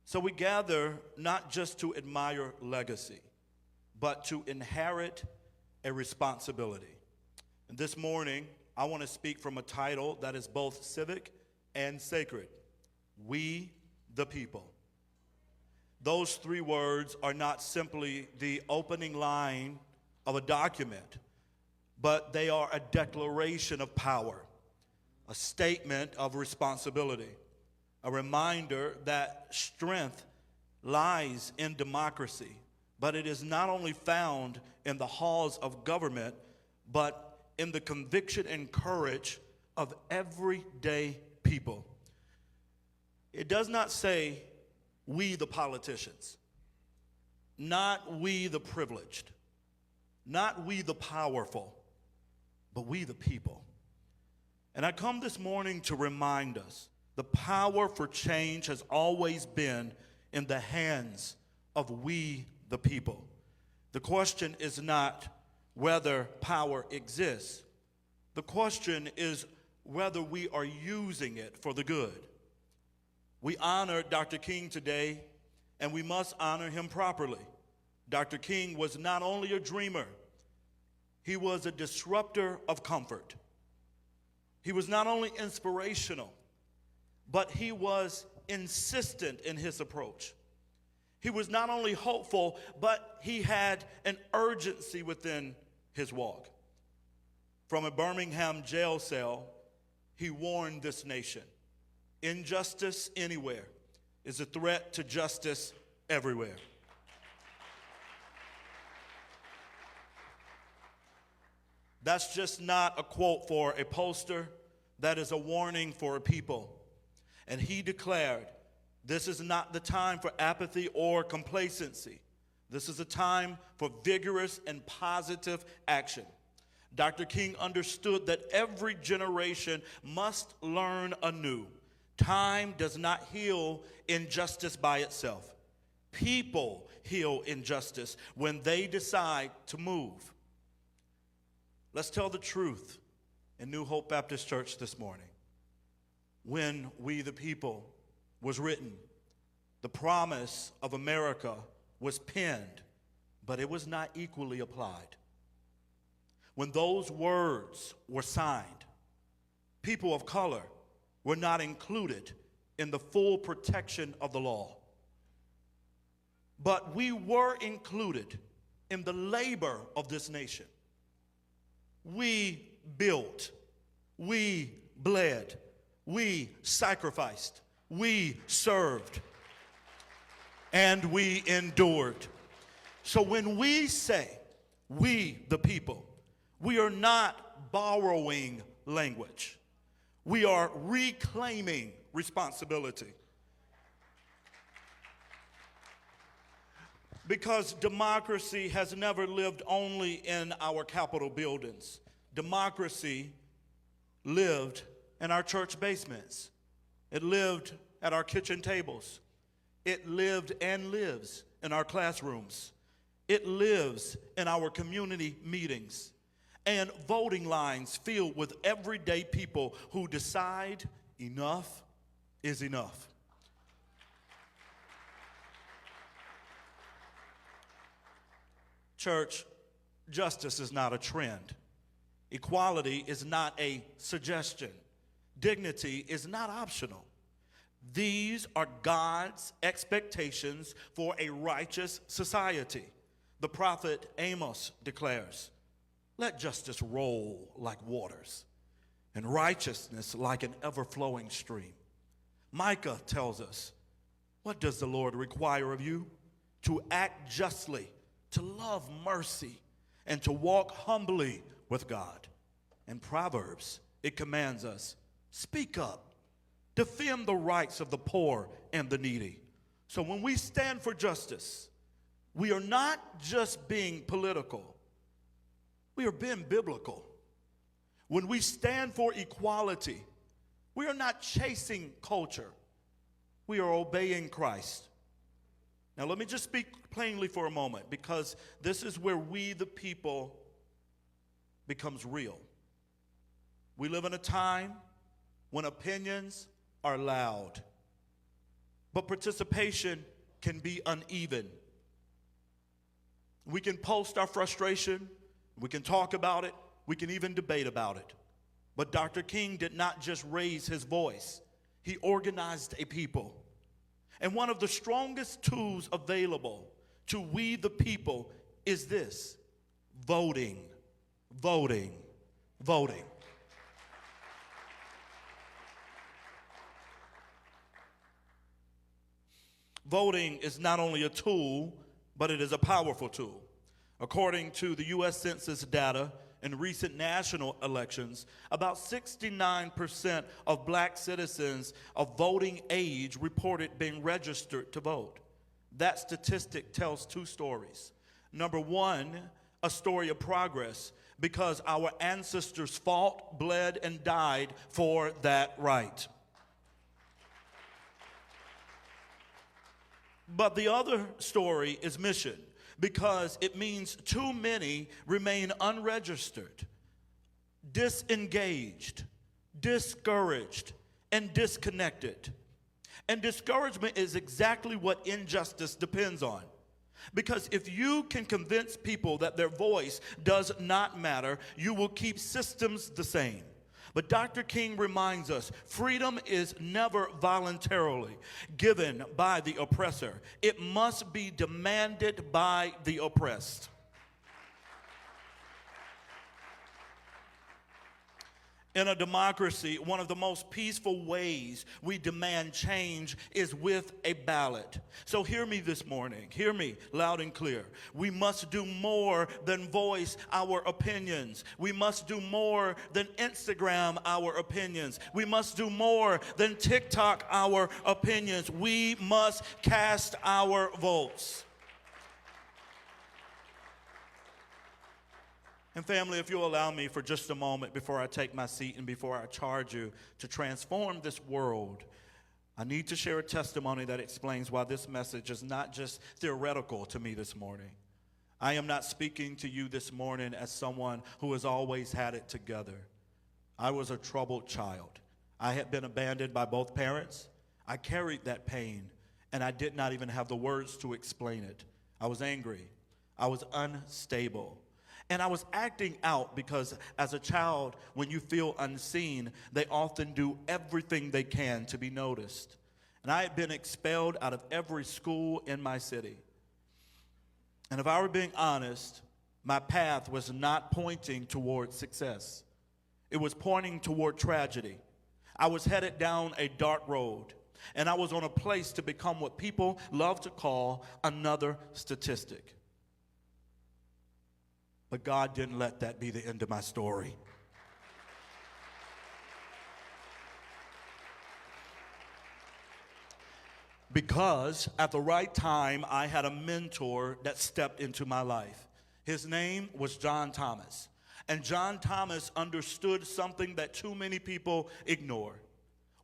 So we gather not just to admire legacy, but to inherit a responsibility. And this morning, I want to speak from a title that is both civic and sacred. We the people. Those three words are not simply the opening line of a document, but they are a declaration of power, a statement of responsibility, a reminder that strength lies in democracy, but it is not only found in the halls of government, but in the conviction and courage of everyday people. It does not say we the politicians, not we the privileged, not we the powerful, but we the people. And I come this morning to remind us the power for change has always been in the hands of we the people. The question is not whether power exists. The question is whether we are using it for the good. We honor Dr. King today, and we must honor him properly. Dr. King was not only a dreamer, he was a disruptor of comfort. He was not only inspirational, but he was insistent in his approach. He was not only hopeful, but he had an urgency within his walk. From a Birmingham jail cell, he warned this nation, injustice anywhere is a threat to justice everywhere. That's just not a quote for a poster. That is a warning for a people. And he declared, this is not the time for apathy or complacency. This is a time for vigorous and positive action. Dr. King understood that every generation must learn anew. Time does not heal injustice by itself. People heal injustice when they decide to move. Let's tell the truth in New Hope Baptist Church this morning. When We the People was written, the promise of America was penned, but it was not equally applied. When those words were signed, people of color were not included in the full protection of the law. But we were included in the labor of this nation. We built, we bled, we sacrificed, we served, and we endured. So when we say, we the people, we are not borrowing language. We are reclaiming responsibility. Because democracy has never lived only in our Capitol buildings. Democracy lived in our church basements. It lived at our kitchen tables. It lived and lives in our classrooms. It lives in our community meetings and voting lines filled with everyday people who decide enough is enough. Church, justice is not a trend. Equality is not a suggestion. Dignity is not optional. These are God's expectations for a righteous society. The prophet Amos declares, let justice roll like waters and righteousness like an ever-flowing stream. Micah tells us, what does the Lord require of you? To act justly, to love mercy, and to walk humbly with God. In Proverbs, it commands us, speak up, defend the rights of the poor and the needy. So when we stand for justice, we are not just being political, we are being biblical. When we stand for equality, we are not chasing culture, we are obeying Christ. Now let me just speak plainly for a moment, because this is where we the people becomes real. We live in a time when opinions are loud. but participation can be uneven. We can post our frustration, we can talk about it, we can even debate about it. But Dr. King did not just raise his voice, he organized a people. And one of the strongest tools available to we the people is this: voting, voting, voting. Voting is not only a tool, but it is a powerful tool. According to the U.S. Census data, in recent national elections, about 69% of black citizens of voting age reported being registered to vote. That statistic tells two stories. Number one, a story of progress, because our ancestors fought, bled, and died for that right. But the other story is mission, because it means too many remain unregistered, disengaged, discouraged, and disconnected. And discouragement is exactly what injustice depends on. Because if you can convince people that their voice does not matter, you will keep systems the same. But Dr. King reminds us, freedom is never voluntarily given by the oppressor. It must be demanded by the oppressed. In a democracy, one of the most peaceful ways we demand change is with a ballot. So hear me this morning. Hear me loud and clear. We must do more than voice our opinions. We must do more than Instagram our opinions. We must do more than TikTok our opinions. We must cast our votes. And family, if you'll allow me for just a moment before I take my seat and before I charge you to transform this world, I need to share a testimony that explains why this message is not just theoretical to me this morning. I am not speaking to you this morning as someone who has always had it together. I was a troubled child. I had been abandoned by both parents. I carried that pain, and I did not even have the words to explain it. I was angry. I was unstable. And I was acting out because as a child, when you feel unseen, they often do everything they can to be noticed. And I had been expelled out of every school in my city. And if I were being honest, my path was not pointing toward success. It was pointing toward tragedy. I was headed down a dark road, and I was on a place to become what people love to call another statistic. But God didn't let that be the end of my story. Because at the right time, I had a mentor that stepped into my life. His name was John Thomas. And John Thomas understood something that too many people ignore.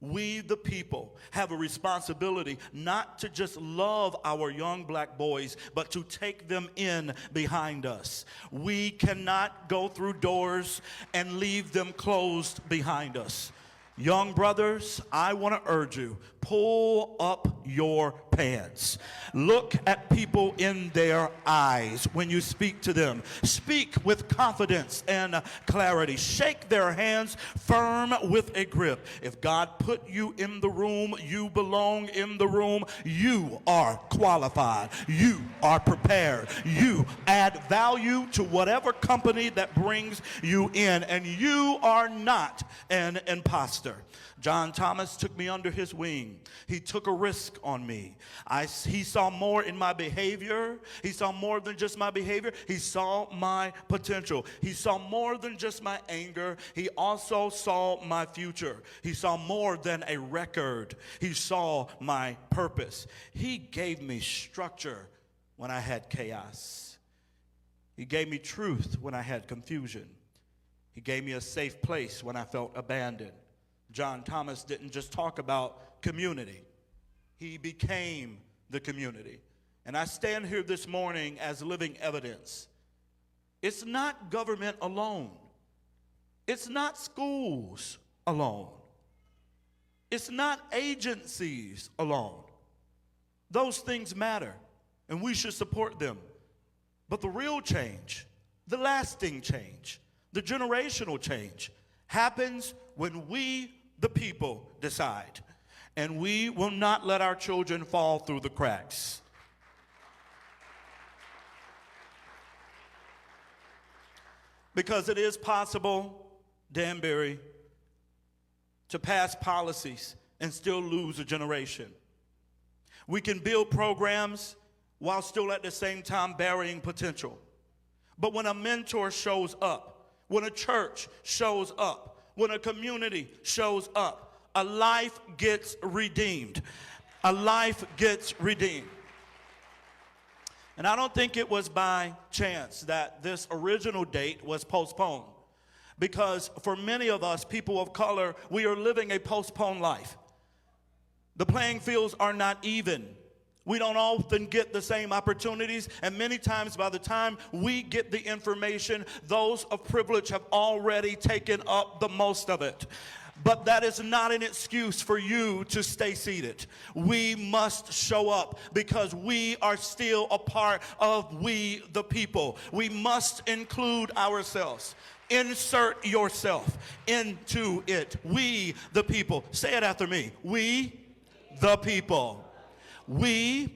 We, the people, have a responsibility not to just love our young black boys, but to take them in behind us. We cannot go through doors and leave them closed behind us. Young brothers, I want to urge you, pull up your pants. Look at people in their eyes when you speak to them. Speak with confidence and clarity. Shake their hands firm with a grip. If God put you in the room, you belong in the room. You are qualified. You are prepared. You add value to whatever company that brings you in, and you are not an imposter. John Thomas took me under his wing. He took a risk on me. He saw more in my behavior. He saw more than just my behavior. He saw my potential. He saw more than just my anger. He also saw my future. He saw more than a record. He saw my purpose. He gave me structure when I had chaos. He gave me truth when I had confusion. He gave me a safe place when I felt abandoned. John Thomas didn't just talk about community. He became the community. And I stand here this morning as living evidence. It's not government alone. It's not schools alone. It's not agencies alone. Those things matter, and we should support them. But the real change, the lasting change, the generational change happens when we, the people, decide. And we will not let our children fall through the cracks. Because it is possible, Danbury, to pass policies and still lose a generation. We can build programs while still at the same time burying potential. But when a mentor shows up, when a church shows up, when a community shows up, a life gets redeemed. A life gets redeemed. And I don't think it was by chance that this original date was postponed. Because for many of us, people of color, we are living a postponed life. The playing fields are not even. We don't often get the same opportunities, and many times by the time we get the information, those of privilege have already taken up the most of it. But that is not an excuse for you to stay seated. We must show up because we are still a part of we the people. We must include ourselves. Insert yourself into it. We the people. Say it after me. We the people. We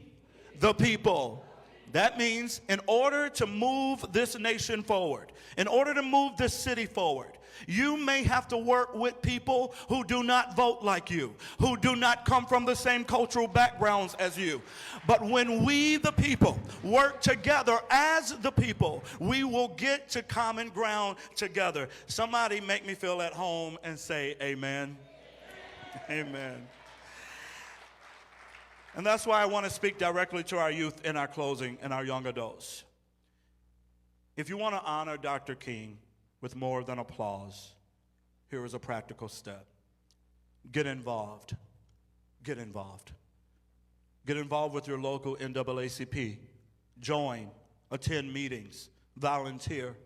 the people. That means in order to move this nation forward, in order to move this city forward, you may have to work with people who do not vote like you, who do not come from the same cultural backgrounds as you. But when we, the people, work together as the people, we will get to common ground together. Somebody make me feel at home and say amen. Amen. And that's why I want to speak directly to our youth in our closing and our young adults. If you want to honor Dr. King with more than applause, here is a practical step. Get involved. Get involved. Get involved with your local NAACP. Join, attend meetings, volunteer,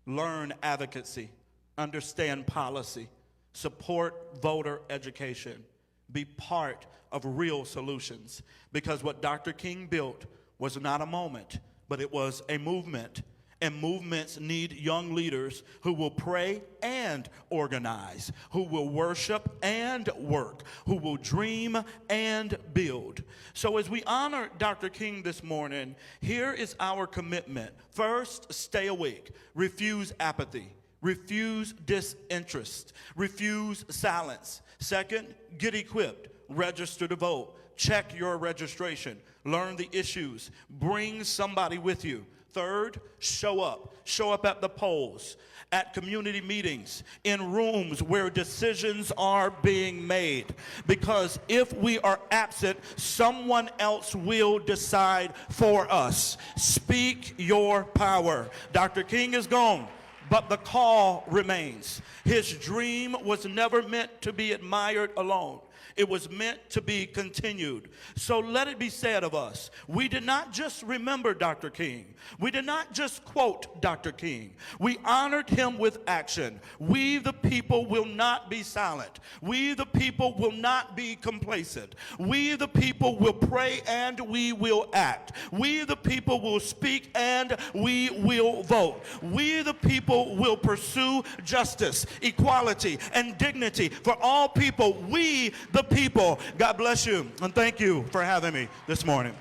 learn advocacy, understand policy, support voter education, be part of real solutions. Because what Dr. King built was not a moment, but it was a movement. And movements need young leaders who will pray and organize, who will worship and work, who will dream and build. So as we honor Dr. King this morning, here is our commitment. First, stay awake. Refuse apathy. Refuse disinterest. Refuse silence. Second, get equipped. Register to vote. Check your registration. Learn the issues. Bring somebody with you. Third, show up. Show up at the polls, at community meetings, in rooms where decisions are being made. Because if we are absent, someone else will decide for us. Speak your power. Dr. King is gone, but the call remains. His dream was never meant to be admired alone. It was meant to be continued. So let it be said of us, we did not just remember Dr. King. We did not just quote Dr. King. We honored him with action. We, the people, will not be silent. We, the people, will not be complacent. We, the people, will pray and we will act. We, the people, will speak and we will vote. We, the people, will pursue justice, equality, and dignity for all people. We, the people. God bless you, and thank you for having me this morning.